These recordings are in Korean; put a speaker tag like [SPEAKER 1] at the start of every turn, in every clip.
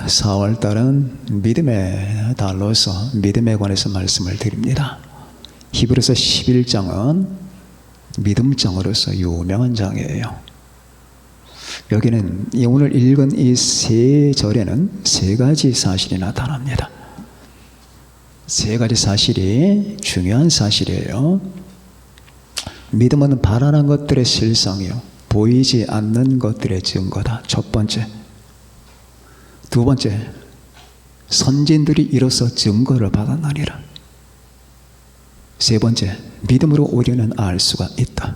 [SPEAKER 1] 4월달은 믿음의 달로서 믿음에 관해서 말씀을 드립니다. 히브리서 11장은 믿음장으로서 유명한 장이에요. 여기는 오늘 읽은 이 세 절에는 세 가지 사실이 나타납니다. 세 가지 사실이 중요한 사실이에요. 믿음은 바라는 것들의 실상이요, 보이지 않는 것들의 증거다. 첫 번째. 두 번째, 선진들이 이로써 증거를 받았나니라. 세 번째, 믿음으로 우리는 알 수가 있다.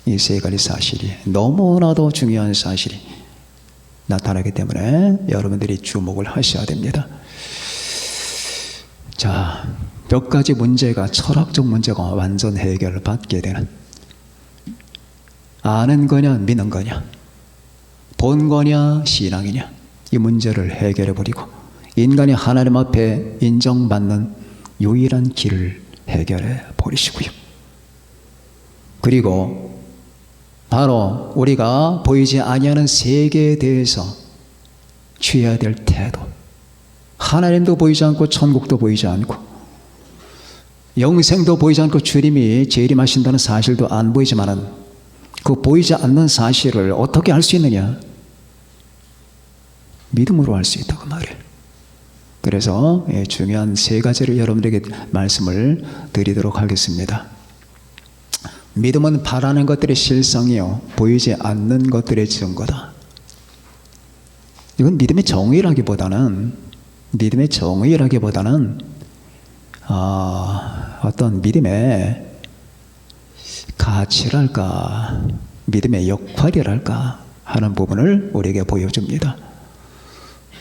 [SPEAKER 1] 이 세 가지 사실이 너무나도 중요한 사실이 나타나기 때문에 여러분들이 주목을 하셔야 됩니다. 자, 몇 가지 문제가, 철학적 문제가 완전 해결을 받게 되는, 아는 거냐 믿는 거냐, 본 거냐 신앙이냐, 이 문제를 해결해 버리고 인간이 하나님 앞에 인정받는 유일한 길을 해결해 버리시고요. 그리고 바로 우리가 보이지 아니하는 세계에 대해서 취해야 될 태도, 하나님도 보이지 않고 천국도 보이지 않고 영생도 보이지 않고 주님이 재림하신다는 사실도 안 보이지만은 그 보이지 않는 사실을 어떻게 알 수 있느냐? 믿음으로 알 수 있다고 말해요. 그래서 중요한 세 가지를 여러분들에게 말씀을 드리도록 하겠습니다. 믿음은 바라는 것들의 실상이요, 보이지 않는 것들의 증거다. 이건 믿음의 정의라기보다는 어떤 믿음의 가치랄까, 믿음의 역할이랄까 하는 부분을 우리에게 보여줍니다.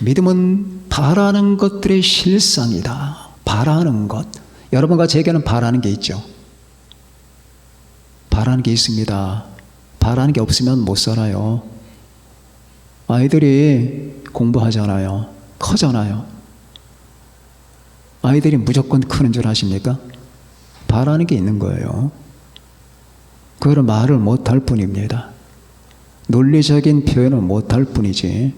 [SPEAKER 1] 믿음은 바라는 것들의 실상이다. 바라는 것. 여러분과 제게는 바라는 게 있죠. 바라는 게 있습니다. 바라는 게 없으면 못 살아요. 아이들이 공부하잖아요. 커잖아요. 아이들이 무조건 크는 줄 아십니까? 바라는 게 있는 거예요. 그걸 말을 못할 뿐입니다. 논리적인 표현을 못할 뿐이지.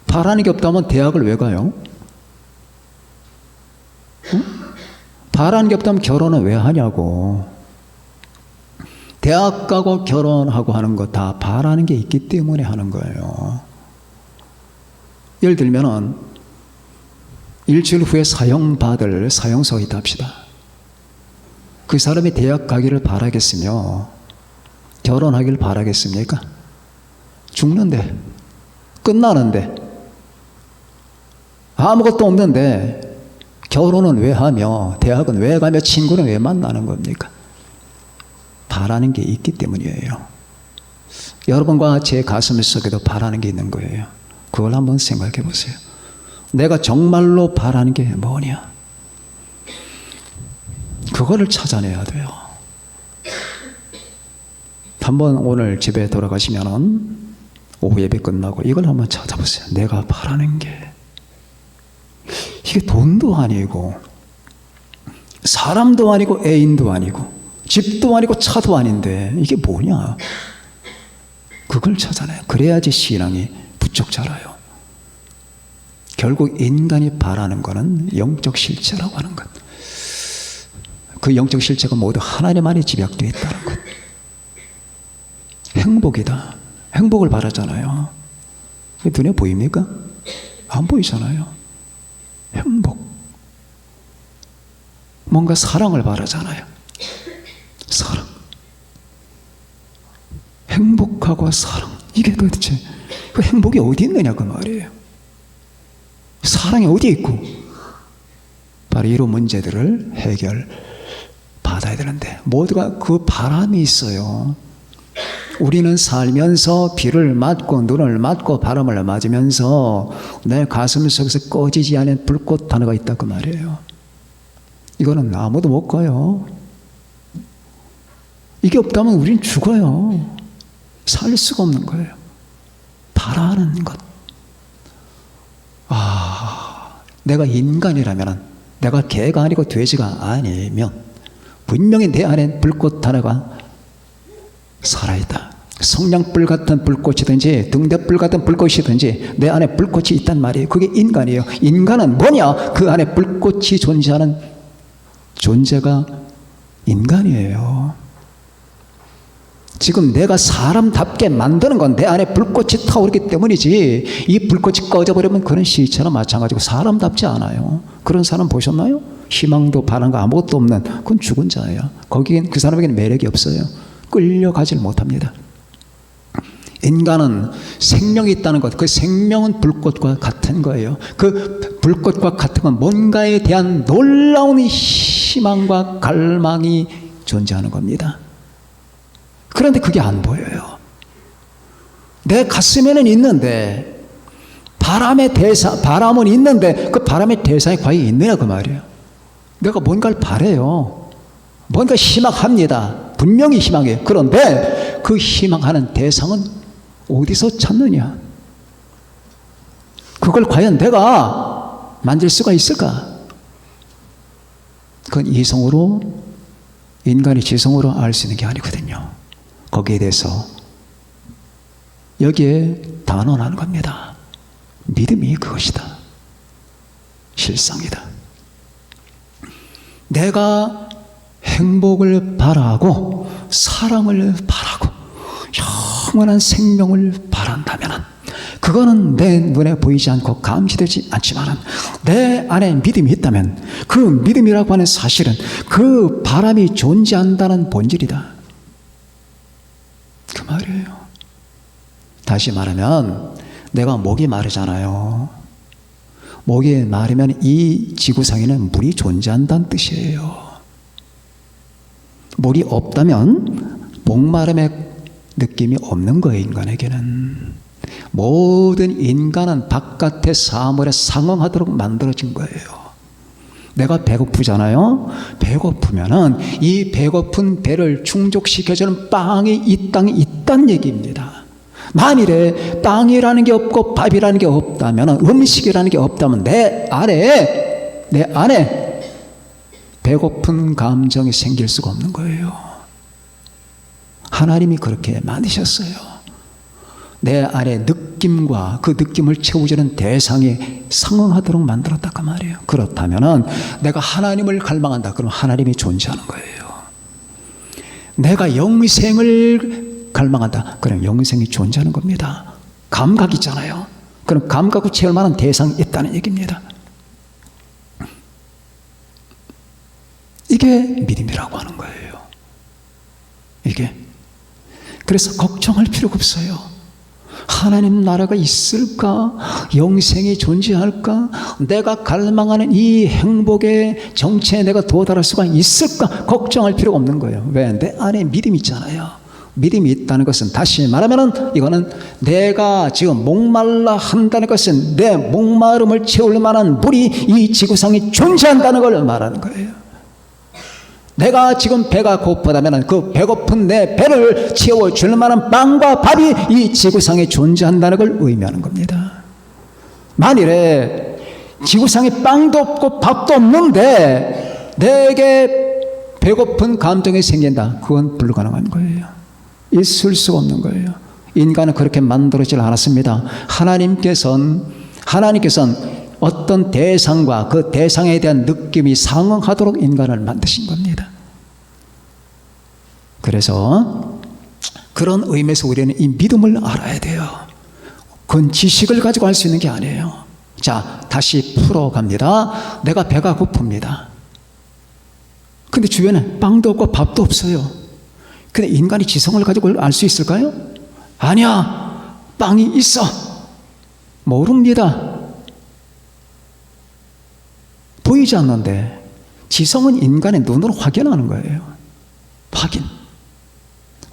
[SPEAKER 1] 바라는 게 없다면 대학을 왜 가요? 응? 바라는 게 없다면 결혼은 왜 하냐고. 대학 가고 결혼하고 하는 거 다 바라는 게 있기 때문에 하는 거예요. 예를 들면은 일주일 후에 사형받을 사형서가 있다 합시다. 그 사람이 대학 가기를 바라겠으며 결혼하기를 바라겠습니까? 죽는데, 끝나는데, 아무것도 없는데 결혼은 왜 하며 대학은 왜 가며 친구는 왜 만나는 겁니까? 바라는 게 있기 때문이에요. 여러분과 제 가슴 속에도 바라는 게 있는 거예요. 그걸 한번 생각해 보세요. 내가 정말로 바라는 게 뭐냐? 그거를 찾아내야 돼요. 한번 오늘 집에 돌아가시면은 오후 예배 끝나고 이걸 한번 찾아보세요. 내가 바라는 게, 이게 돈도 아니고 사람도 아니고 애인도 아니고 집도 아니고 차도 아닌데 이게 뭐냐? 그걸 찾아내요. 그래야지 신앙이 부쩍 자라요. 결국 인간이 바라는 것은 영적 실체라고 하는 것. 그 영적 실체가 모두 하나님 안에 집약되어 있다는 것. 행복이다. 행복을 바라잖아요. 눈에 보입니까? 안 보이잖아요. 행복. 뭔가 사랑을 바라잖아요. 사랑. 행복하고 사랑. 이게 도대체 그 행복이 어디 있느냐 그 말이에요. 사랑이 어디 있고. 바로 이런 문제들을 해결 받아야 되는데 모두가 그 바람이 있어요. 우리는 살면서 비를 맞고 눈을 맞고 바람을 맞으면서 내 가슴 속에서 꺼지지 않은 불꽃 하나가 있다 그 말이에요. 이거는 아무도 못 꺼요. 이게 없다면 우린 죽어요. 살 수가 없는 거예요. 바라는 것. 내가 인간이라면, 내가 개가 아니고 돼지가 아니면 분명히 내 안에 불꽃 하나가 살아있다. 성냥불 같은 불꽃이든지 등대불 같은 불꽃이든지 내 안에 불꽃이 있단 말이에요. 그게 인간이에요. 인간은 뭐냐? 그 안에 불꽃이 존재하는 존재가 인간이에요. 지금 내가 사람답게 만드는 건 내 안에 불꽃이 타오르기 때문이지, 이 불꽃이 꺼져버리면 그런 시체나 마찬가지고 사람답지 않아요. 그런 사람 보셨나요? 희망도 바람도 아무것도 없는, 그건 죽은 자예요. 거기엔 그 사람에게는 매력이 없어요. 끌려가질 못합니다. 인간은 생명이 있다는 것, 그 생명은 불꽃과 같은 거예요. 그 불꽃과 같은 건 뭔가에 대한 놀라운 희망과 갈망이 존재하는 겁니다. 그런데 그게 안 보여요. 내 가슴에는 있는데, 바람은 있는데 그 바람의 대상이 과연 있느냐 그 말이에요. 내가 뭔가를 바래요. 뭔가 희망합니다. 분명히 희망해요. 그런데 그 희망하는 대상은 어디서 찾느냐? 그걸 과연 내가 만질 수가 있을까? 그건 이성으로, 인간이 지성으로 알 수 있는 게 아니거든요. 거기에 대해서 여기에 단언하는 겁니다. 믿음이 그것이다. 실상이다. 내가 행복을 바라고 사랑을 바라고 영원한 생명을 바란다면 그거는 내 눈에 보이지 않고 감지되지 않지만 내 안에 믿음이 있다면 그 믿음이라고 하는 사실은 그 바람이 존재한다는 본질이다. 그 말이에요. 다시 말하면 내가 목이 마르잖아요. 목이 마르면 이 지구상에는 물이 존재한다는 뜻이에요. 물이 없다면 목마름의 느낌이 없는 거예요. 인간에게는. 모든 인간은 바깥의 사물에 상응하도록 만들어진 거예요. 내가 배고프잖아요. 배고프면은 이 배고픈 배를 충족시켜주는 빵이 이 땅에 있다는 얘기입니다. 만일에 빵이라는 게 없고 밥이라는 게 없다면, 음식이라는 게 없다면 내 안에 배고픈 감정이 생길 수가 없는 거예요. 하나님이 그렇게 만드셨어요. 내 안에 느낌과 그 느낌을 채워주는 대상에 상응하도록 만들었다고 말이에요. 그렇다면 내가 하나님을 갈망한다. 그럼 하나님이 존재하는 거예요. 내가 영생을 갈망한다. 그럼 영생이 존재하는 겁니다. 감각 있잖아요. 그럼 감각을 채울 만한 대상이 있다는 얘기입니다. 이게 믿음이라고 하는 거예요. 이게. 그래서 걱정할 필요가 없어요. 하나님 나라가 있을까? 영생이 존재할까? 내가 갈망하는 이 행복의 정체에 내가 도달할 수가 있을까? 걱정할 필요가 없는 거예요. 왜? 내 안에 믿음이 있잖아요. 믿음이 있다는 것은, 다시 말하면은 이거는 내가 지금 목말라 한다는 것은 내 목마름을 채울 만한 물이 이 지구상에 존재한다는 걸 말하는 거예요. 내가 지금 배가 고프다면 그 배고픈 내 배를 채워줄 만한 빵과 밥이 이 지구상에 존재한다는 걸 의미하는 겁니다. 만일에 지구상에 빵도 없고 밥도 없는데 내게 배고픈 감정이 생긴다. 그건 불가능한 거예요. 있을 수가 없는 거예요. 인간은 그렇게 만들어지지 않았습니다. 하나님께서는 어떤 대상과 그 대상에 대한 느낌이 상응하도록 인간을 만드신 겁니다. 그래서 그런 의미에서 우리는 이 믿음을 알아야 돼요. 그건 지식을 가지고 할 수 있는 게 아니에요. 자, 다시 풀어갑니다. 내가 배가 고픕니다. 근데 주변에 빵도 없고 밥도 없어요. 근데 인간이 지성을 가지고 알 수 있을까요? 아니야. 빵이 있어. 모릅니다. 보이지 않는데 지성은 인간의 눈으로 확인하는 거예요. 확인.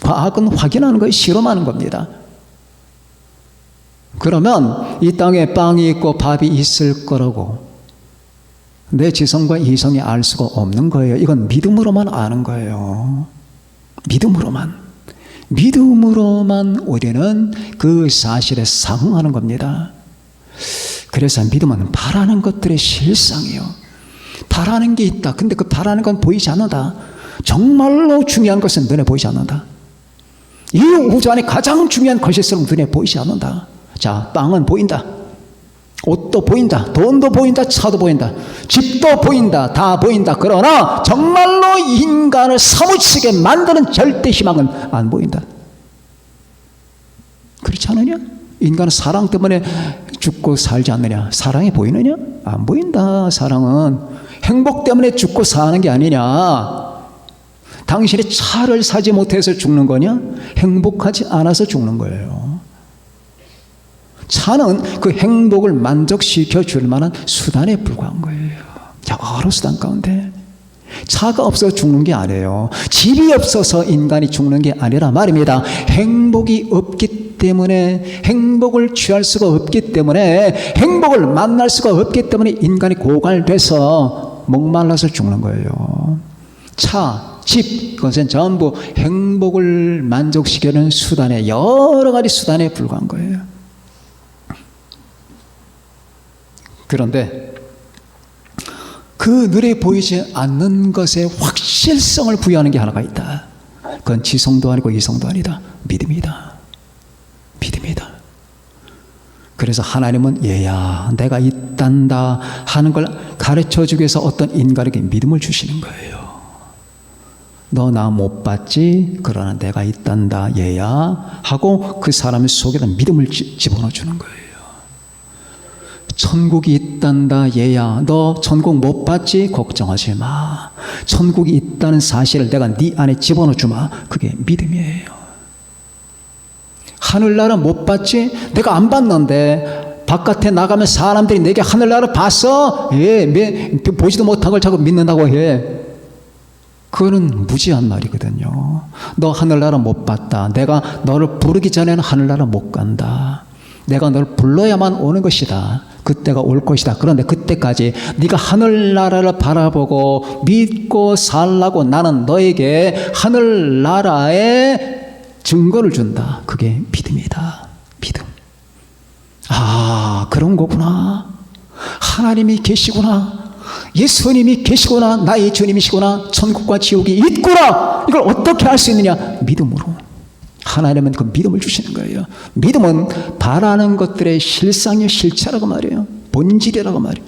[SPEAKER 1] 과학은 확인하는 거예요. 실험하는 겁니다. 그러면 이 땅에 빵이 있고 밥이 있을 거라고 내 지성과 이성이 알 수가 없는 거예요. 이건 믿음으로만 아는 거예요. 믿음으로만 우리는 그 사실에 상응하는 겁니다. 그래서 믿음은 바라는 것들의 실상이요. 바라는 게 있다. 근데 그 바라는 건 보이지 않는다. 정말로 중요한 것은 눈에 보이지 않는다. 이 우주 안에 가장 중요한 것일수록 눈에 보이지 않는다. 자, 빵은 보인다. 옷도 보인다. 돈도 보인다. 차도 보인다. 집도 보인다. 다 보인다. 그러나 정말로 인간을 사무치게 만드는 절대 희망은 안 보인다. 그렇지 않느냐? 인간은 사랑 때문에 죽고 살지 않느냐? 사랑이 보이느냐? 안 보인다. 사랑은 행복 때문에 죽고 사는 게 아니냐? 당신이 차를 사지 못해서 죽는 거냐? 행복하지 않아서 죽는 거예요. 차는 그 행복을 만족시켜 줄 만한 수단에 불과한 거예요. 여러 수단 가운데 차가 없어서 죽는 게 아니에요. 집이 없어서 인간이 죽는 게 아니라 말입니다. 행복이 없기 때문에, 행복을 취할 수가 없기 때문에, 행복을 만날 수가 없기 때문에 인간이 고갈돼서 목말라서 죽는 거예요. 차, 집, 그것은 전부 행복을 만족시키는 수단에, 여러 가지 수단에 불과한 거예요. 그런데 그 눈에 보이지 않는 것에 확실성을 부여하는 게 하나가 있다. 그건 지성도 아니고 이성도 아니다. 믿음이다. 믿음이다. 그래서 하나님은 얘야 내가 있단다 하는 걸 가르쳐주기 위해서 어떤 인간에게 믿음을 주시는 거예요. 너 나 못 봤지? 그러나 내가 있단다 얘야 하고 그 사람 속에다 믿음을 집어넣어 주는 거예요. 천국이 있단다 얘야 너 천국 못 봤지? 걱정하지 마. 천국이 있다는 사실을 내가 네 안에 집어넣어 주마. 그게 믿음이에요. 하늘나라 못 봤지? 내가 안 봤는데 바깥에 나가면 사람들이 내게 하늘나라 봤어? 예, 보지도 못한 걸 자꾸 믿는다고 해. 그거는 무지한 말이거든요. 너 하늘나라 못 봤다. 내가 너를 부르기 전에는 하늘나라 못 간다. 내가 너를 불러야만 오는 것이다. 그때가 올 것이다. 그런데 그때까지 네가 하늘나라를 바라보고 믿고 살라고 나는 너에게 하늘나라의 증거를 준다. 그게 믿음이다. 믿음. 아, 그런 거구나. 하나님이 계시구나. 예수님이 계시구나. 나의 주님이시구나. 천국과 지옥이 있구나. 이걸 어떻게 알 수 있느냐? 믿음으로. 하나님은 그 믿음을 주시는 거예요. 믿음은 바라는 것들의 실상이요 실체라고 말이에요. 본질이라고 말이에요.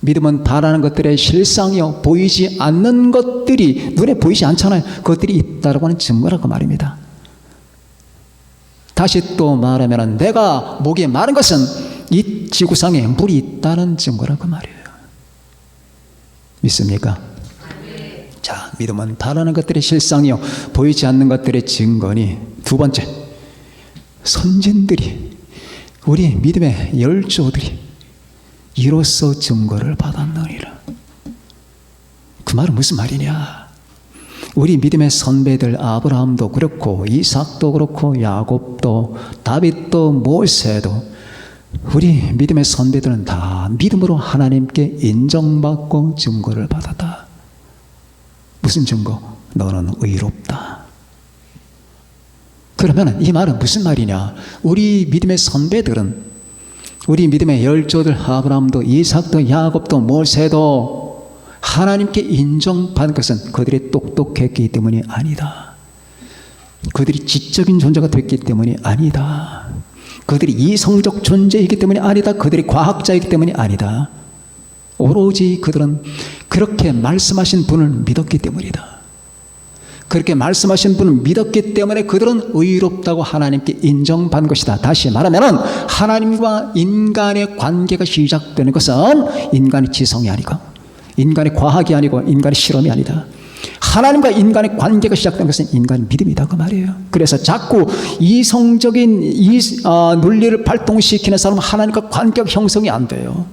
[SPEAKER 1] 믿음은 바라는 것들의 실상이요 보이지 않는 것들이 눈에 보이지 않잖아요. 그것들이 있다라고 하는 증거라고 말입니다. 다시 또 말하면 내가 목이 마른 것은 이 지구상에 물이 있다는 증거라고 말이에요. 믿습니까? 자, 믿음은 바라는 것들의 실상이요 보이지 않는 것들의 증거니. 두 번째, 선진들이 우리 믿음의 열조들이 이로써 증거를 받았느니라. 그 말은 무슨 말이냐? 우리 믿음의 선배들 아브라함도 그렇고 이삭도 그렇고 야곱도 다윗도 모세도 우리 믿음의 선배들은 다 믿음으로 하나님께 인정받고 증거를 받았다. 무슨 증거? 너는 의롭다. 그러면 이 말은 무슨 말이냐? 우리 믿음의 선배들은 우리 믿음의 열조들 아브라함도 이삭도 야곱도 모세도 하나님께 인정받은 것은 그들이 똑똑했기 때문이 아니다. 그들이 지적인 존재가 됐기 때문이 아니다. 그들이 이성적 존재이기 때문이 아니다. 그들이 과학자이기 때문이 아니다. 오로지 그들은 그렇게 말씀하신 분을 믿었기 때문이다. 그렇게 말씀하신 분을 믿었기 때문에 그들은 의롭다고 하나님께 인정받은 것이다. 다시 말하면 하나님과 인간의 관계가 시작되는 것은 인간의 지성이 아니고 인간의 과학이 아니고 인간의 실험이 아니다. 하나님과 인간의 관계가 시작된 것은 인간의 믿음이다 그 말이에요. 그래서 자꾸 이성적인 논리를 발동시키는 사람은 하나님과 관계가 형성이 안 돼요.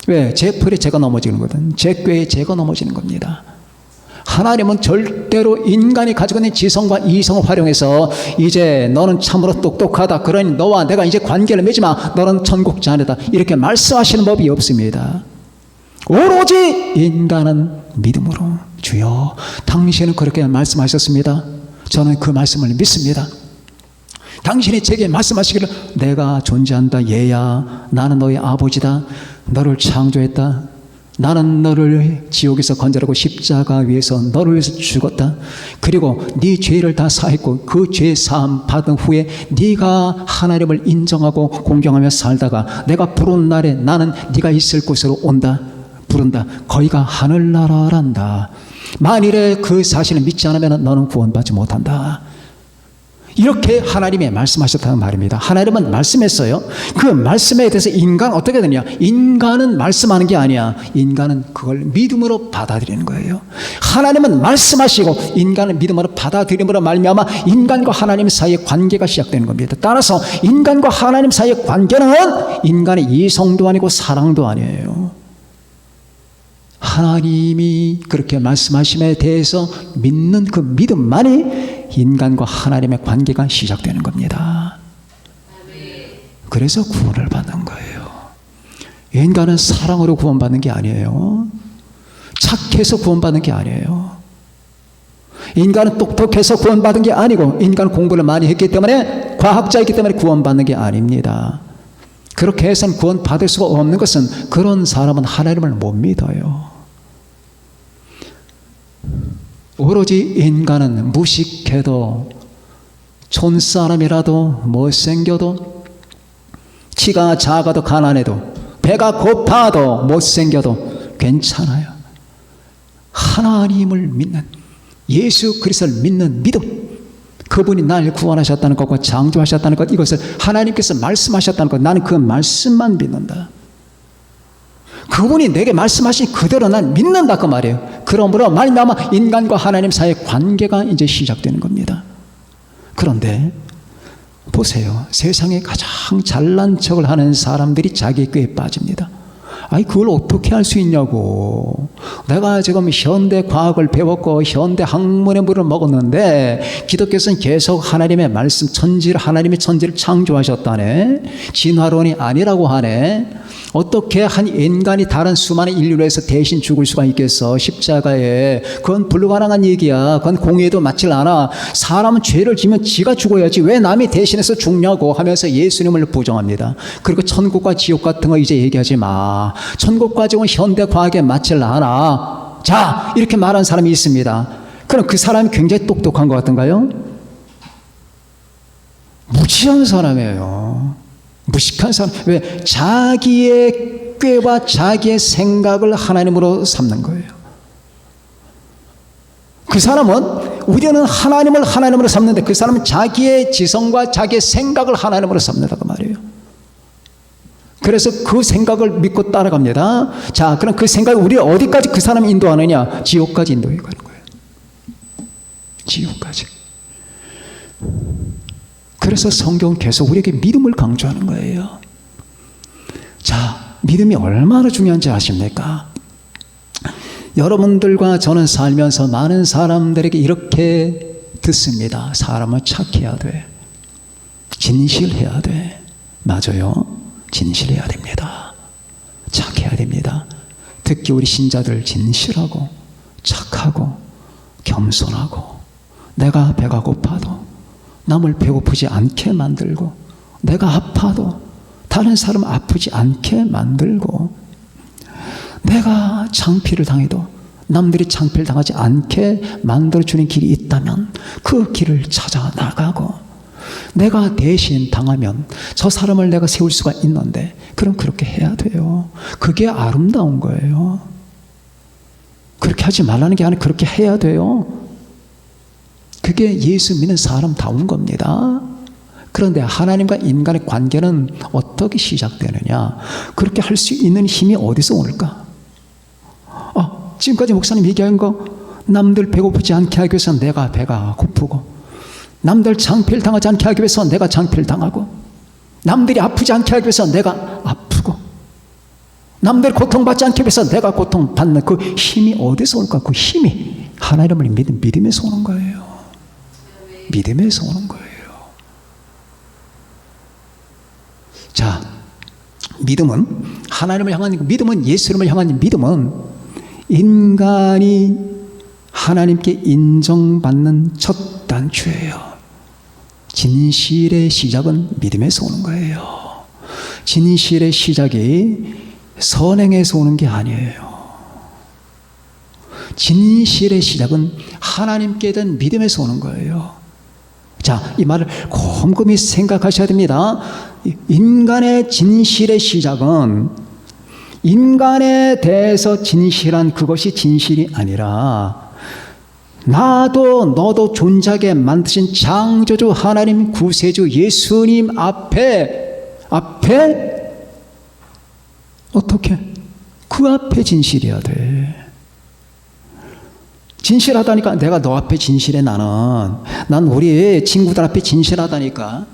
[SPEAKER 1] 왜? 제 펄에 제가 넘어지는 거든. 제 꾀에 제가 넘어지는 겁니다. 하나님은 절대로 인간이 가지고 있는 지성과 이성을 활용해서 이제 너는 참으로 똑똑하다. 그러니 너와 내가 이제 관계를 맺지 마. 너는 천국 자녀다. 이렇게 말씀하시는 법이 없습니다. 오로지 인간은 믿음으로 주여 당신은 그렇게 말씀하셨습니다. 저는 그 말씀을 믿습니다. 당신이 제게 말씀하시기를 내가 존재한다 얘야 나는 너의 아버지다. 너를 창조했다. 나는 너를 지옥에서 건져라고 십자가 위에서 너를 위해서 죽었다. 그리고 네 죄를 다 사했고 그 죄 사함 받은 후에 네가 하나님을 인정하고 공경하며 살다가 내가 부른 날에 나는 네가 있을 곳으로 온다. 부른다. 거기가 하늘나라란다. 만일에 그 사실을 믿지 않으면 너는 구원받지 못한다. 이렇게 하나님이 말씀하셨다는 말입니다. 하나님은 말씀했어요. 그 말씀에 대해서 인간 어떻게 되냐? 인간은 말씀하는 게 아니야. 인간은 그걸 믿음으로 받아들이는 거예요. 하나님은 말씀하시고 인간은 믿음으로 받아들임으로 말미암아 인간과 하나님 사이의 관계가 시작되는 겁니다. 따라서 인간과 하나님 사이의 관계는 인간의 이성도 아니고 사랑도 아니에요. 하나님이 그렇게 말씀하심에 대해서 믿는 그 믿음만이 인간과 하나님의 관계가 시작되는 겁니다. 그래서 구원을 받는 거예요. 인간은 사랑으로 구원받는 게 아니에요. 착해서 구원받는 게 아니에요. 인간은 똑똑해서 구원받은 게 아니고 인간은 공부를 많이 했기 때문에 과학자이기 때문에 구원받는 게 아닙니다. 그렇게 해서는 구원받을 수가 없는 것은 그런 사람은 하나님을 못 믿어요. 오로지 인간은 무식해도 촌사람이라도 못생겨도 키가 작아도 가난해도 배가 고파도 못생겨도 괜찮아요. 하나님을 믿는 예수 그리스도를 믿는 믿음, 그분이 날 구원하셨다는 것과 창조하셨다는 것, 이것을 하나님께서 말씀하셨다는 것, 나는 그 말씀만 믿는다. 그분이 내게 말씀하신 그대로 난 믿는다 그 말이에요. 그러므로 말미암아 인간과 하나님 사이의 관계가 이제 시작되는 겁니다. 그런데 보세요. 세상에 가장 잘난 척을 하는 사람들이 자기 꾀에 빠집니다. 아니 그걸 어떻게 할 수 있냐고. 내가 지금 현대 과학을 배웠고 현대 학문의 물을 먹었는데 기독교에서는 계속 하나님의 말씀 하나님의 천지를 창조하셨다네. 진화론이 아니라고 하네. 어떻게 한 인간이 다른 수많은 인류를 위해서 대신 죽을 수가 있겠어. 십자가에. 그건 불가능한 얘기야. 그건 공의에도 맞질 않아. 사람은 죄를 지면 지가 죽어야지 왜 남이 대신해서 죽냐고 하면서 예수님을 부정합니다. 그리고 천국과 지옥 같은 거 이제 얘기하지 마. 천국과 지옥은 현대 과학에 맞질 않아. 자, 이렇게 말한 사람이 있습니다. 그럼 그 사람이 굉장히 똑똑한 것 같은가요? 무지한 사람이에요. 무식한 사람. 왜? 자기의 꾀와 자기의 생각을 하나님으로 삼는 거예요. 그 사람은 우리는 하나님을 하나님으로 삼는데 그 사람은 자기의 지성과 자기의 생각을 하나님으로 삼는다고 말이에요. 그래서 그 생각을 믿고 따라갑니다. 자, 그럼 그 생각이 우리를 어디까지 그 사람이 인도하느냐? 지옥까지 인도해 가는 거예요. 지옥까지. 그래서 성경은 계속 우리에게 믿음을 강조하는 거예요. 자, 믿음이 얼마나 중요한지 아십니까? 여러분들과 저는 살면서 많은 사람들에게 이렇게 듣습니다. 사람은 착해야 돼. 진실해야 돼. 맞아요. 진실해야 됩니다. 착해야 됩니다. 특히 우리 신자들 진실하고 착하고 겸손하고 내가 배가 고파도 남을 배고프지 않게 만들고 내가 아파도 다른 사람 아프지 않게 만들고 내가 창피를 당해도 남들이 창피를 당하지 않게 만들어주는 길이 있다면 그 길을 찾아 나가고 내가 대신 당하면 저 사람을 내가 세울 수가 있는데 그럼 그렇게 해야 돼요. 그게 아름다운 거예요. 그렇게 하지 말라는 게 아니라 그렇게 해야 돼요. 그게 예수 믿는 사람다운 겁니다. 그런데 하나님과 인간의 관계는 어떻게 시작되느냐? 그렇게 할 수 있는 힘이 어디서 올까? 지금까지 목사님 얘기한 거 남들 배고프지 않게 하기 위해서 내가 배가 고프고 남들 창피를 당하지 않게 하기 위해서 내가 창피를 당하고 남들이 아프지 않게 하기 위해서 내가 아프고 남들 고통받지 않게 위해서 내가 고통받는 그 힘이 어디서 올까? 그 힘이 하나님을 믿는 믿음에서 오는 거예요. 믿음에서 오는 거예요. 자, 믿음은 하나님을 향한 믿음은 예수님을 향한 믿음은 인간이 하나님께 인정받는 첫 단추예요. 진실의 시작은 믿음에서 오는 거예요. 진실의 시작이 선행에서 오는 게 아니에요. 진실의 시작은 하나님께 대한 믿음에서 오는 거예요. 자, 이 말을 곰곰이 생각하셔야 됩니다. 인간의 진실의 시작은 인간에 대해서 진실한 그것이 진실이 아니라 나도 너도 존재하게 만드신 창조주 하나님 구세주 예수님 앞에 어떻게? 그 앞에 진실해야 돼. 진실하다니까. 내가 너 앞에 진실해. 난 우리 친구들 앞에 진실하다니까.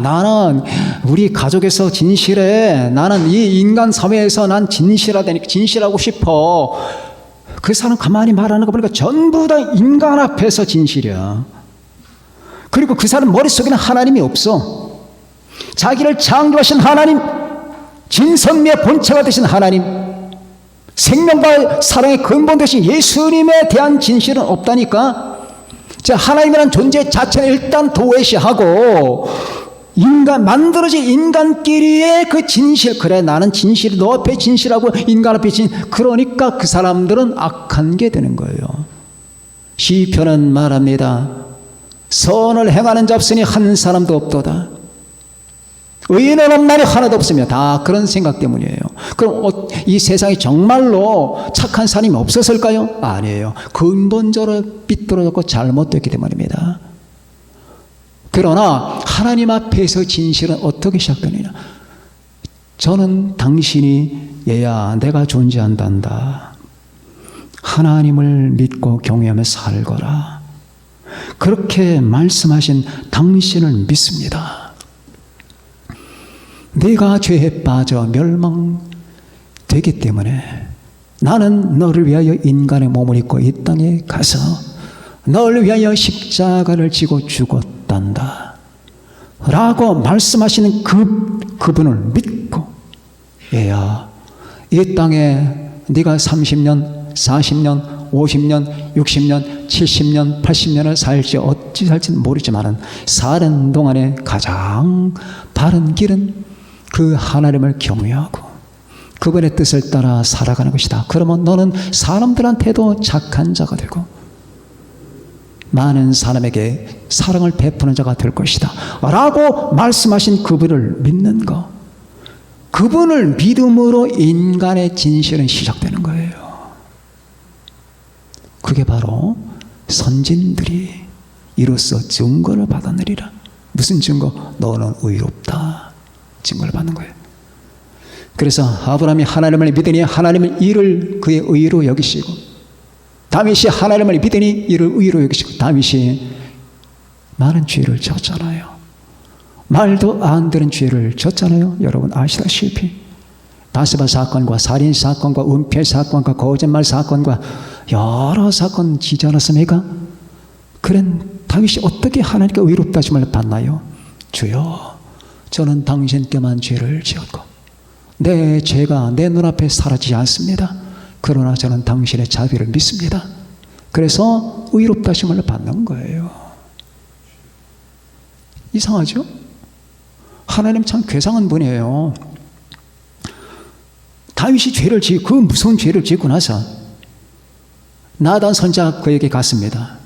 [SPEAKER 1] 나는 우리 가족에서 진실해. 나는 이 인간 사회에서 난 진실하다니까. 진실하고 싶어. 그 사람 가만히 말하는 거 보니까 전부 다 인간 앞에서 진실이야. 그리고 그 사람 머릿속에는 하나님이 없어. 자기를 창조하신 하나님, 진선미의 본체가 되신 하나님, 생명과 사랑의 근본 되신 예수님에 대한 진실은 없다니까. 자, 하나님이라는 존재 자체는 일단 도외시하고 만들어진 인간끼리의 그 진실, 그래 나는 진실, 너 앞에 진실하고 인간 앞에 그러니까 그 사람들은 악한 게 되는 거예요. 시편은 말합니다. 선을 행하는 자 없으니 한 사람도 없도다. 의인은 없나니 하나도 없으며. 다 그런 생각 때문이에요. 그럼 이 세상에 정말로 착한 사람이 없었을까요? 아니에요. 근본적으로 삐뚤어졌고 잘못됐기 때문입니다. 그러나 하나님 앞에서 진실은 어떻게 시작되느냐? 저는 당신이 얘야 내가 존재한단다. 하나님을 믿고 경외하며 살거라. 그렇게 말씀하신 당신을 믿습니다. 네가 죄에 빠져 멸망되기 때문에 나는 너를 위하여 인간의 몸을 입고 이 땅에 가서 너를 위하여 십자가를 지고 죽었단다 라고 말씀하시는 그분을 믿고 얘야 이 땅에 네가 30년, 40년, 50년, 60년, 70년, 80년을 살지 어찌 살지는 모르지만 사는 동안에 가장 바른 길은 그 하나님을 경외하고 그분의 뜻을 따라 살아가는 것이다. 그러면 너는 사람들한테도 착한 자가 되고 많은 사람에게 사랑을 베푸는 자가 될 것이다 라고 말씀하신 그분을 믿는 것, 그분을 믿음으로 인간의 진실은 시작되는 거예요. 그게 바로 선진들이 이로써 증거를 받았느니라. 무슨 증거? 너는 의롭다 증거를 받는 거예요. 그래서 아브라함이 하나님을 믿으니 하나님은 이를 그의 의로 여기시고, 다윗이 하나님을 믿으니 이를 의로 여기시고, 다윗이 많은 죄를 졌잖아요. 말도 안 되는 죄를 졌잖아요. 여러분 아시다시피 바세바 사건과 살인 사건과 은폐 사건과 거짓말 사건과 여러 사건 지지 않았습니까? 그런 다윗이 어떻게 하나님께 의롭다 하심을 받나요? 주여 저는 당신께만 죄를 지었고 내 죄가 내 눈앞에 사라지지 않습니다. 그러나 저는 당신의 자비를 믿습니다. 그래서 의롭다 하심을 받는 거예요. 이상하죠? 하나님 참 괴상한 분이에요. 다윗이 죄를 지고 그 무서운 죄를 짓고 나서 나단 선지자가 그에게 갔습니다.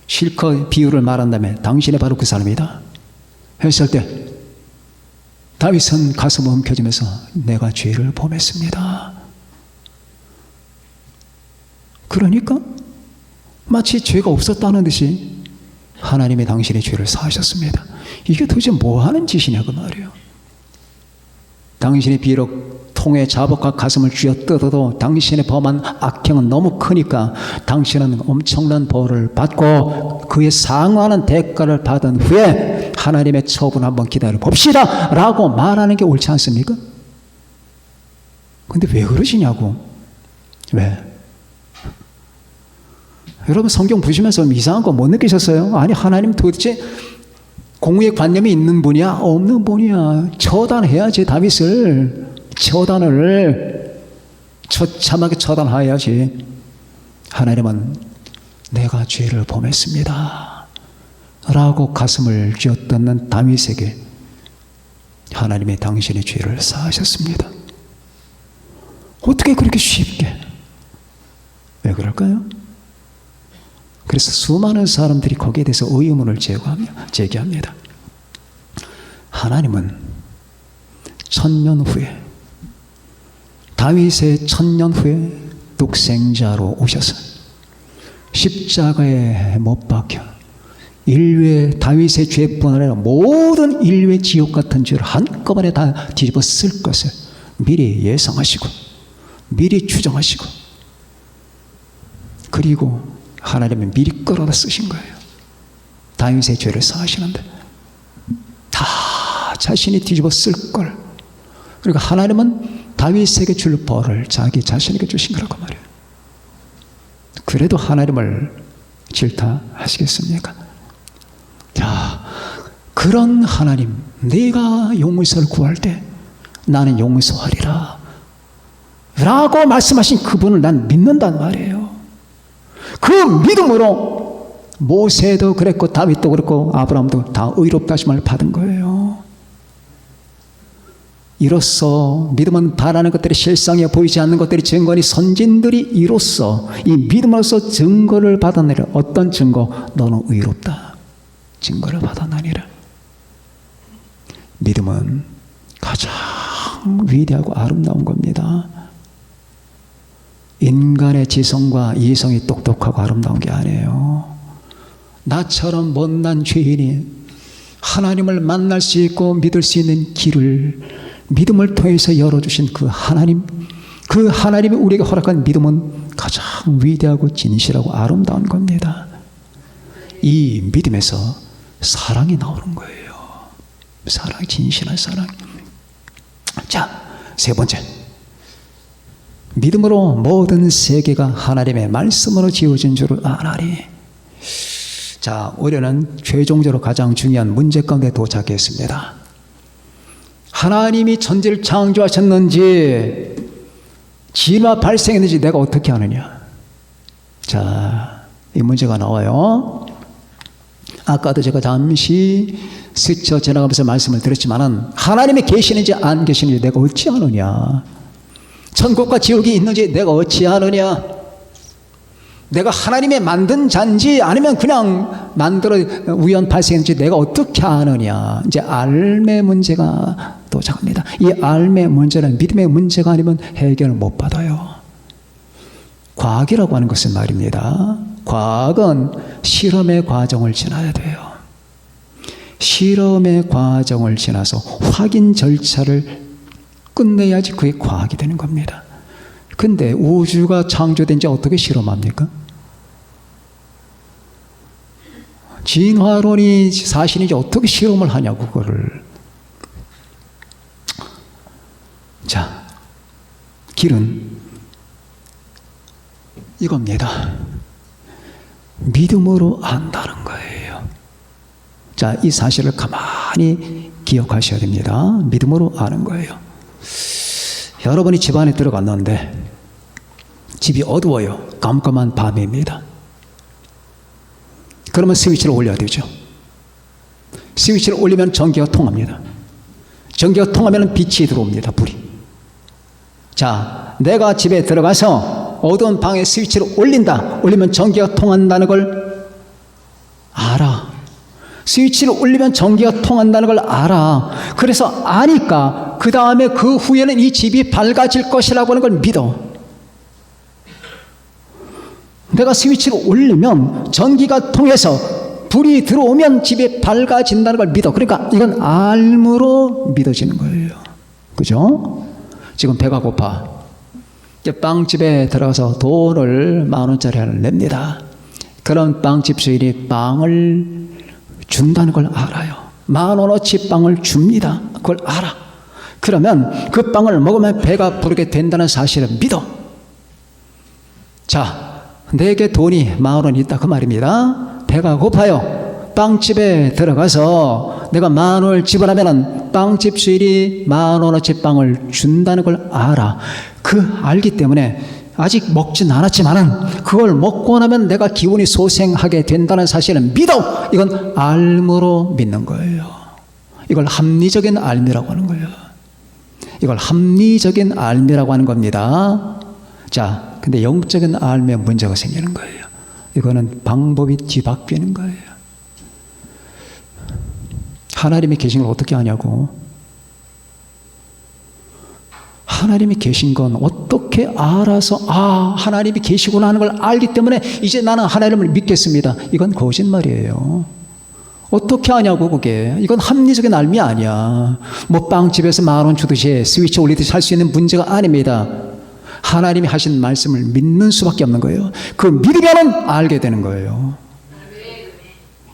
[SPEAKER 1] 실컷 비유를 말한 다음에 당신이 바로 그 사람이다 했을 때 다윗은 가슴을 움켜쥐면서 내가 죄를 범했습니다. 그러니까 마치 죄가 없었다는 듯이 하나님이 당신의 죄를 사하셨습니다. 이게 도대체 뭐 하는 짓이냐 그 말이에요. 당신이 비록 통에 자복과 가슴을 쥐어뜯어도 당신의 범한 악행은 너무 크니까 당신은 엄청난 벌을 받고 그에 상응하는 대가를 받은 후에 하나님의 처분 한번 기다려 봅시다 라고 말하는 게 옳지 않습니까? 근데 왜 그러시냐고. 왜? 여러분 성경 보시면서 이상한 거 못 느끼셨어요? 아니 하나님 도대체 공의의 관념이 있는 분이야? 없는 분이야? 처단해야지. 다윗을 처단을 처참하게 처단해야지. 하나님은 내가 죄를 범했습니다 라고 가슴을 쥐어뜯는 다윗에게 하나님이 당신의 죄를 사하셨습니다. 어떻게 그렇게 쉽게 왜 그럴까요? 그래서 수많은 사람들이 거기에 대해서 의문을 제기합니다. 하나님은 1000년 후에, 다윗의 1000년 후에 독생자로 오셔서 십자가에 못 박혀 인류의, 다윗의 죄뿐 아니라 모든 인류의 지옥 같은 죄를 한꺼번에 다 뒤집어 쓸 것을 미리 예상하시고 미리 추정하시고, 그리고 하나님은 미리 끌어다 쓰신 거예요. 다윗의 죄를 사하시는데 다 자신이 뒤집어 쓸 걸. 그러니까 하나님은 다윗에게 줄 벌을 자기 자신에게 주신 거라고 말해요. 그래도 하나님을 질타하시겠습니까? 자, 그런 하나님, 네가 용서를 구할 때 나는 용서하리라 라고 말씀하신 그분을 난 믿는단 말이에요. 그 믿음으로 모세도 그랬고 다윗도 그랬고 아브라함도 다 의롭다 하심을 받은 거예요. 이로써 믿음은 바라는 것들이 실상에 보이지 않는 것들이 증거니 선진들이 이로써 이 믿음으로써 증거를 받아내라. 어떤 증거? 너는 의롭다. 증거를 받아내리라. 믿음은 가장 위대하고 아름다운 겁니다. 인간의 지성과 이성이 똑똑하고 아름다운 게 아니에요. 나처럼 못난 죄인이 하나님을 만날 수 있고 믿을 수 있는 길을 믿음을 통해서 열어주신 그 하나님, 그 하나님이 우리에게 허락한 믿음은 가장 위대하고 진실하고 아름다운 겁니다. 이 믿음에서 사랑이 나오는 거예요. 사랑, 진실한 사랑. 자, 세 번째, 믿음으로 모든 세계가 하나님의 말씀으로 지어진 줄을 아나니. 자, 우리는 최종적으로 가장 중요한 문제 가운데 도착했습니다. 하나님이 천지를 창조하셨는지 진화 발생했는지 내가 어떻게 아느냐. 자, 이 문제가 나와요. 아까도 제가 잠시 스쳐 지나가면서 말씀을 드렸지만은 하나님이 계시는지 안 계시는지 내가 어찌 아느냐. 천국과 지옥이 있는지 내가 어찌 아느냐. 내가 하나님의 만든 자인지 아니면 그냥 만들어 우연 발생했는지 내가 어떻게 아느냐. 이제 알매 문제가 도착합니다. 이 알매 문제는 믿음의 문제가 아니면 해결을 못 받아요. 과학이라고 하는 것은 말입니다. 과학은 실험의 과정을 지나야 돼요. 실험의 과정을 지나서 확인 절차를 끝내야지 그게 과학이 되는 겁니다. 근데 우주가 창조된 지 어떻게 실험합니까? 진화론이 사실인지 어떻게 실험을 하냐고 그거를. 자, 길은 이겁니다. 믿음으로 안다는 거예요. 자, 이 사실을 가만히 기억하셔야 됩니다. 믿음으로 아는 거예요. 여러분이 집 안에 들어갔는데 집이 어두워요. 깜깜한 밤입니다. 그러면 스위치를 올려야 되죠. 스위치를 올리면 전기가 통합니다. 전기가 통하면 빛이 들어옵니다. 불이. 자, 내가 집에 들어가서 어두운 방에 스위치를 올린다. 올리면 전기가 통한다는 걸 알아. 스위치를 올리면 전기가 통한다는 걸 알아. 그래서 아니까 그 다음에 그 후에는 이 집이 밝아질 것이라고 하는 걸 믿어. 내가 스위치를 올리면 전기가 통해서 불이 들어오면 집이 밝아진다는 걸 믿어. 그러니까 이건 알므로 믿어지는 거예요. 그죠? 지금 배가 고파. 이제 빵집에 들어가서 돈을 10,000원짜리를 냅니다. 그럼 빵집 주인이 빵을 준다는 걸 알아요. 10,000원어치 빵을 줍니다. 그걸 알아. 그러면 그 빵을 먹으면 배가 부르게 된다는 사실을 믿어. 자, 내게 돈이 10,000원 있다 그 말입니다. 배가 고파요. 빵집에 들어가서 내가 10,000원을 지불하면 빵집 주인이 10,000원어치 빵을 준다는 걸 알아. 그 알기 때문에 아직 먹진 않았지만은 그걸 먹고 나면 내가 기분이 소생하게 된다는 사실을 믿어. 이건 알므로 믿는 거예요. 이걸 합리적인 알미라고 하는 거예요. 이걸 합리적인 알미라고 하는 겁니다. 자, 근데 영적인 알매 문제가 생기는 거예요. 이거는 방법이 뒤바뀌는 거예요. 하나님이 계신 걸 어떻게 아냐고. 하나님이 계신 건 어떻게 알아서 하나님이 계시구나 하는 걸 알기 때문에 이제 나는 하나님을 믿겠습니다. 이건 거짓말이에요. 어떻게 아냐고 그게. 이건 합리적인 알미 아니야. 뭐 빵집에서 10,000원 주듯이 스위치 올리듯이 할 수 있는 문제가 아닙니다. 하나님이 하신 말씀을 믿는 수밖에 없는 거예요. 그 믿으면 알게 되는 거예요.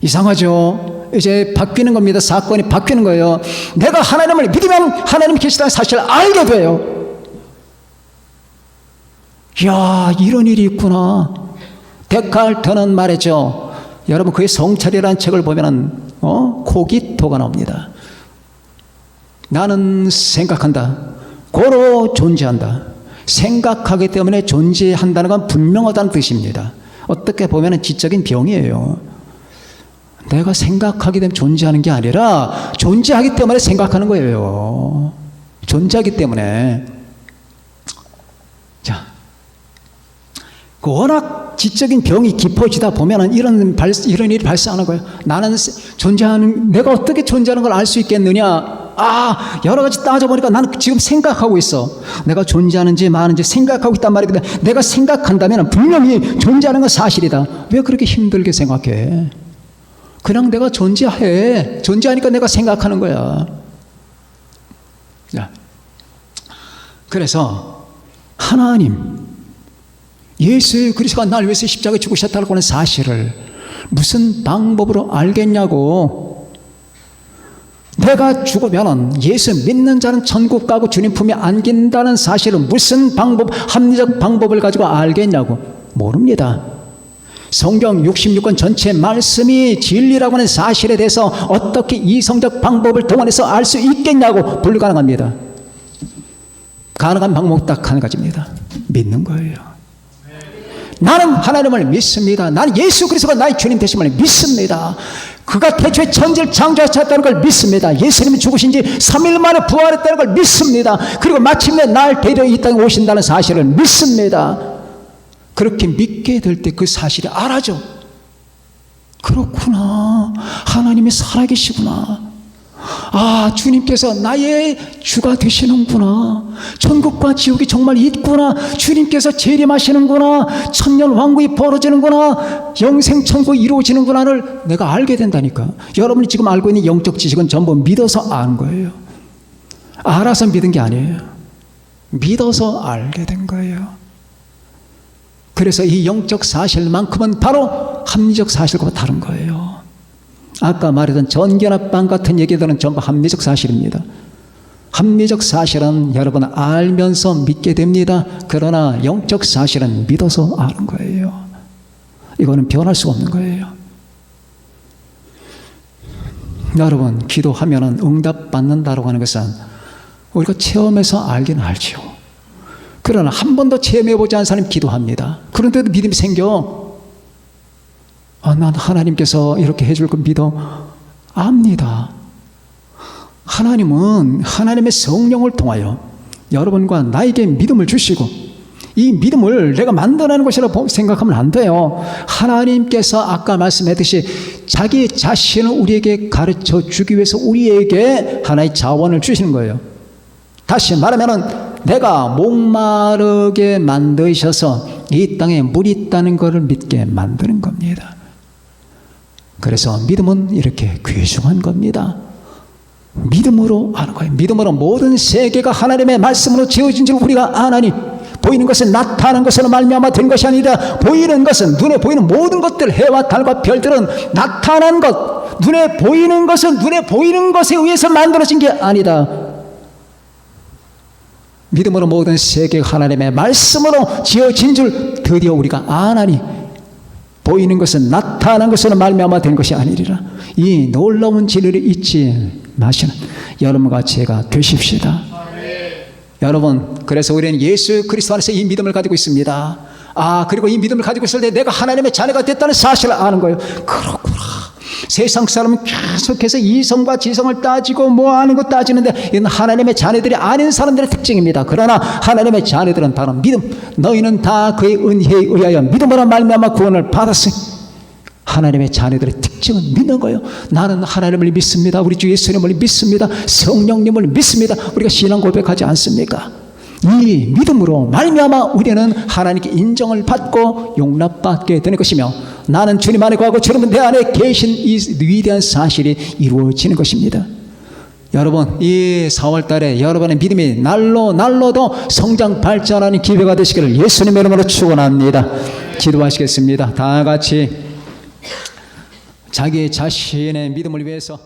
[SPEAKER 1] 이상하죠? 이제 바뀌는 겁니다. 사건이 바뀌는 거예요. 내가 하나님을 믿으면 하나님이 계시다는 사실을 알게 돼요. 이야, 이런 일이 있구나. 데카르트는 말했죠. 여러분, 그의 성찰이라는 책을 보면은 코기토가 나옵니다. 나는 생각한다. 고로 존재한다. 생각하기 때문에 존재한다는 건 분명하다는 뜻입니다. 어떻게 보면은 지적인 병이에요. 내가 생각하기 때문에 존재하는 게 아니라 존재하기 때문에 생각하는 거예요. 존재하기 때문에. 자, 워낙 지적인 병이 깊어지다 보면은 이런 일이 발생하는 거예요. 나는 내가 어떻게 존재하는 걸 알 수 있겠느냐? 여러 가지 따져보니까 나는 지금 생각하고 있어. 내가 존재하는지 마는지 생각하고 있단 말이거든. 내가 생각한다면 분명히 존재하는 건 사실이다. 왜 그렇게 힘들게 생각해? 그냥 내가 존재해. 존재하니까 내가 생각하는 거야. 자, 그래서 하나님, 예수 그리스도가 날 위해서 십자가에 죽으셨다고 하는 사실을 무슨 방법으로 알겠냐고. 내가 죽으면 예수 믿는 자는 천국 가고 주님 품에 안긴다는 사실을 무슨 방법, 합리적 방법을 가지고 알겠냐고. 모릅니다. 성경 66권 전체 말씀이 진리라고 하는 사실에 대해서 어떻게 이성적 방법을 동원해서 알 수 있겠냐고. 불가능합니다. 가능한 방법 딱 한 가지입니다. 믿는 거예요. 나는 하나님을 믿습니다. 나는 예수 그리스도가 나의 주님 되심을 믿습니다. 그가 태초에 천지를 창조하셨다는 걸 믿습니다. 예수님이 죽으신 지 3일 만에 부활했다는 걸 믿습니다. 그리고 마침내 날 데려 이 땅에 오신다는 사실을 믿습니다. 그렇게 믿게 될 때 그 사실이 알아져. 그렇구나. 하나님이 살아계시구나. 주님께서 나의 주가 되시는구나. 천국과 지옥이 정말 있구나. 주님께서 재림하시는구나. 천년왕국이 벌어지는구나. 영생천국이 이루어지는구나를 내가 알게 된다니까. 여러분이 지금 알고 있는 영적 지식은 전부 믿어서 아는 거예요. 알아서 믿은 게 아니에요. 믿어서 알게 된 거예요. 그래서 이 영적 사실만큼은 바로 합리적 사실과 다른 거예요. 아까 말했던 전기나 빵 같은 얘기들은 전부 합리적 사실입니다. 합리적 사실은 여러분 알면서 믿게 됩니다. 그러나 영적 사실은 믿어서 아는 거예요. 이거는 변할 수가 없는 거예요. 여러분, 기도하면 응답받는다고 하는 것은 우리가 체험해서 알긴 알죠. 그러나 한 번도 체험해보지 않은 사람이 기도합니다. 그런데도 믿음이 생겨. 난 하나님께서 이렇게 해줄 걸 믿어. 압니다. 하나님은 하나님의 성령을 통하여 여러분과 나에게 믿음을 주시고, 이 믿음을 내가 만들어내는 것이라고 생각하면 안 돼요. 하나님께서 아까 말씀했듯이 자기 자신을 우리에게 가르쳐 주기 위해서 우리에게 하나의 자원을 주시는 거예요. 다시 말하면 내가 목마르게 만드셔서 이 땅에 물이 있다는 것을 믿게 만드는 겁니다. 그래서 믿음은 이렇게 귀중한 겁니다. 믿음으로 아는 거예요. 믿음으로 모든 세계가 하나님의 말씀으로 지어진 줄 우리가 아나니, 보이는 것은 나타나는 것으로 말미암아 된 것이 아니라 보이는 것은, 눈에 보이는 모든 것들, 해와 달과 별들은 나타난 것, 눈에 보이는 것은 눈에 보이는 것에 의해서 만들어진 게 아니다. 믿음으로 모든 세계가 하나님의 말씀으로 지어진 줄 드디어 우리가 아나니, 보이는 것은 나타난 것으로 말미암아 된 것이 아니리라. 이 놀라운 진리를 잊지 마시는 여러분과 제가 되십시다. 여러분, 그래서 우리는 예수 그리스도 안에서 이 믿음을 가지고 있습니다. 그리고 이 믿음을 가지고 있을 때 내가 하나님의 자녀가 됐다는 사실을 아는 거예요. 그렇구나. 세상 사람은 계속해서 이성과 지성을 따지고 뭐 하는 거 따지는데 이건 하나님의 자녀들이 아닌 사람들의 특징입니다. 그러나 하나님의 자녀들은 바로 믿음. 너희는 다 그의 은혜에 의하여 믿음으로 말미암아 구원을 받았으니. 하나님의 자녀들의 특징은 믿는 거예요. 나는 하나님을 믿습니다. 우리 주 예수님을 믿습니다. 성령님을 믿습니다. 우리가 신앙 고백하지 않습니까? 이 믿음으로 말미암아 우리는 하나님께 인정을 받고 용납받게 되는 것이며 나는 주님 안에 거하고 주님은 내 안에 계신 이 위대한 사실이 이루어지는 것입니다. 여러분, 이 4월 달에 여러분의 믿음이 날로 더 성장 발전하는 기회가 되시기를 예수님의 이름으로 축원합니다. 기도하시겠습니다. 다 같이 자기 자신의 믿음을 위해서